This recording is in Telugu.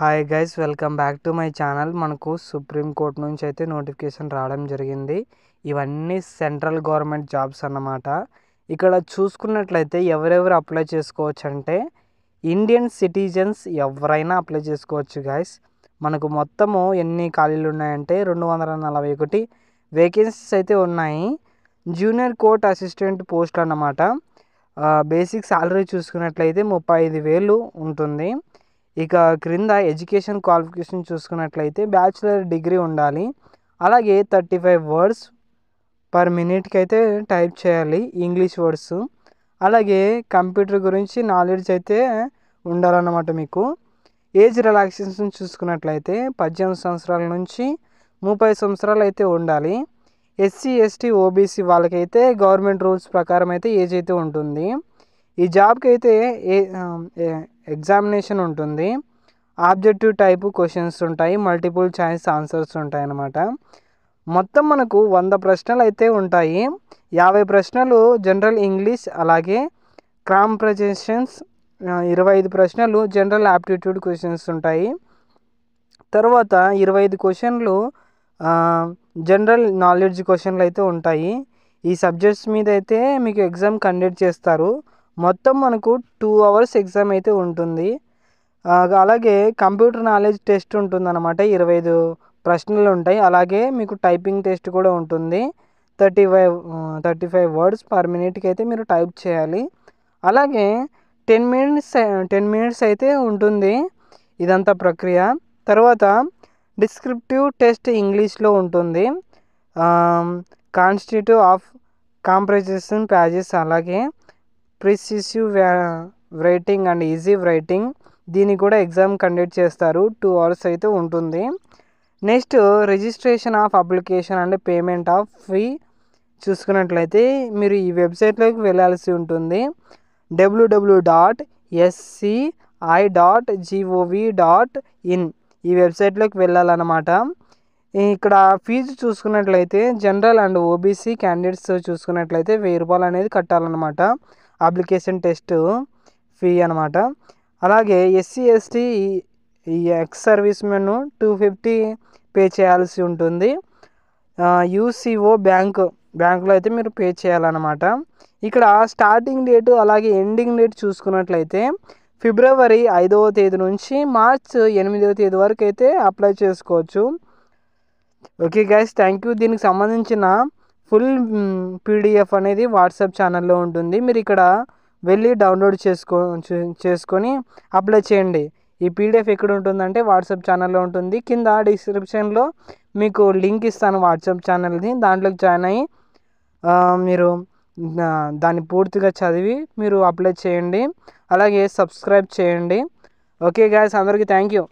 Hi guys, welcome back to my channel. మనకు సుప్రీంకోర్టు నుంచి అయితే నోటిఫికేషన్ రావడం జరిగింది. ఇవన్నీ సెంట్రల్ గవర్నమెంట్ జాబ్స్ అన్నమాట. ఇక్కడ చూసుకున్నట్లయితే ఎవరెవరు అప్లై చేసుకోవచ్చు అంటే ఇండియన్ సిటిజన్స్ ఎవరైనా అప్లై చేసుకోవచ్చు గైస్. మనకు మొత్తము ఎన్ని ఖాళీలు ఉన్నాయంటే 241 వేకెన్సీస్ అయితే ఉన్నాయి. జూనియర్ కోర్ట్ అసిస్టెంట్ పోస్ట్ అన్నమాట. బేసిక్ సాలరీ చూసుకున్నట్లయితే 35,000 ఉంటుంది. ఇక క్రింద ఎడ్యుకేషన్ క్వాలిఫికేషన్ చూసుకున్నట్లయితే బ్యాచిలర్ డిగ్రీ ఉండాలి. అలాగే 35 వర్డ్స్ పర్ మినిట్కి అయితే టైప్ చేయాలి, ఇంగ్లీష్ వర్డ్స్. అలాగే కంప్యూటర్ గురించి నాలెడ్జ్ అయితే ఉండాలన్నమాట మీకు. ఏజ్ రిలాక్సేషన్ చూసుకున్నట్లయితే 18 సంవత్సరాల నుంచి 30 సంవత్సరాలు అయితే ఉండాలి. ఎస్సీ ఎస్టీ ఓబీసీ వాళ్ళకైతే గవర్నమెంట్ రూల్స్ ప్రకారం అయితే ఏజ్ అయితే ఉంటుంది. ఈ జాబ్కి అయితే ఎగ్జామినేషన్ ఉంటుంది. ఆబ్జెక్టివ్ టైపు క్వశ్చన్స్ ఉంటాయి, మల్టిపుల్ చాయిస్ ఆన్సర్స్ ఉంటాయి అన్నమాట. మొత్తం మనకు 100 ప్రశ్నలు అయితే ఉంటాయి. 50 ప్రశ్నలు జనరల్ ఇంగ్లీష్, అలాగే కాంప్రహెన్షన్స్ 25 ప్రశ్నలు జనరల్ యాప్టిట్యూడ్ క్వశ్చన్స్ ఉంటాయి. తర్వాత 25 క్వశ్చన్లు జనరల్ నాలెడ్జ్ క్వశ్చన్లు అయితే ఉంటాయి. ఈ సబ్జెక్ట్స్ మీద అయితే మీకు ఎగ్జామ్ కండక్ట్ చేస్తారు. మొత్తం మనకు 2 hours ఎగ్జామ్ అయితే ఉంటుంది. అలాగే కంప్యూటర్ నాలెడ్జ్ టెస్ట్ ఉంటుందన్నమాట. 25 ప్రశ్నలు ఉంటాయి. అలాగే మీకు టైపింగ్ టెస్ట్ కూడా ఉంటుంది. 35 వర్డ్స్ పర్ మినిట్కి అయితే మీరు టైప్ చేయాలి. అలాగే 10 మినిట్స్ అయితే ఉంటుంది ఇదంతా ప్రక్రియ. తర్వాత డిస్క్రిప్టివ్ టెస్ట్ ఇంగ్లీష్లో ఉంటుంది. కాన్స్టిట్యూటివ్ ఆఫ్ కాంప్రహెన్షన్ ప్యాజెస్, అలాగే ప్రిసిసివ్ రైటింగ్ అండ్ ఈజీ రైటింగ్, దీన్ని కూడా ఎగ్జామ్ కండక్ట్ చేస్తారు. 2 hours అయితే ఉంటుంది. Next registration of application and payment of fee చూసుకున్నట్లయితే మీరు ఈ వెబ్సైట్లోకి వెళ్ళాల్సి ఉంటుంది. www.sci.gov.in ఈ వెబ్సైట్లోకి వెళ్ళాలన్నమాట. ఇక్కడ ఫీజు చూసుకున్నట్లయితే జనరల్ అండ్ ఓబీసీ క్యాండిడేట్స్ చూసుకున్నట్లయితే 1000 రూపాయలు అనేది కట్టాలన్నమాట. అప్లికేషన్ టెస్ట్ ఫీ అనమాట. అలాగే ఎస్సీ ఎస్టీ ఈ ఎక్స్ సర్వీస్ మెన్ 250 పే చేయాల్సి ఉంటుంది. యూసీఓ బ్యాంకులో అయితే మీరు పే చేయాలన్నమాట. ఇక్కడ స్టార్టింగ్ డేటు అలాగే ఎండింగ్ డేట్ చూసుకున్నట్లయితే ఫిబ్రవరి 5వ తేదీ నుంచి మార్చ్ 8వ తేదీ వరకు అయితే అప్లై చేసుకోవచ్చు. Okay guys, thank you. దీనికి సంబంధించిన ఫుల్ పీడిఎఫ్ అనేది వాట్సాప్ ఛానల్లో ఉంటుంది. మీరు ఇక్కడ వెళ్ళి డౌన్లోడ్ చేసుకొని అప్లై చేయండి. ఈ పీడిఎఫ్ ఎక్కడ ఉంటుందంటే వాట్సాప్ ఛానల్లో ఉంటుంది. కింద డిస్క్రిప్షన్లో మీకు లింక్ ఇస్తాను వాట్సాప్ ఛానల్ది. దాంట్లోకి జాయిన్ అయ్యి మీరు దాన్ని పూర్తిగా చదివి మీరు అప్లై చేయండి. అలాగే సబ్స్క్రైబ్ చేయండి. ఓకే గైస్, అందరికీ థ్యాంక్ యూ.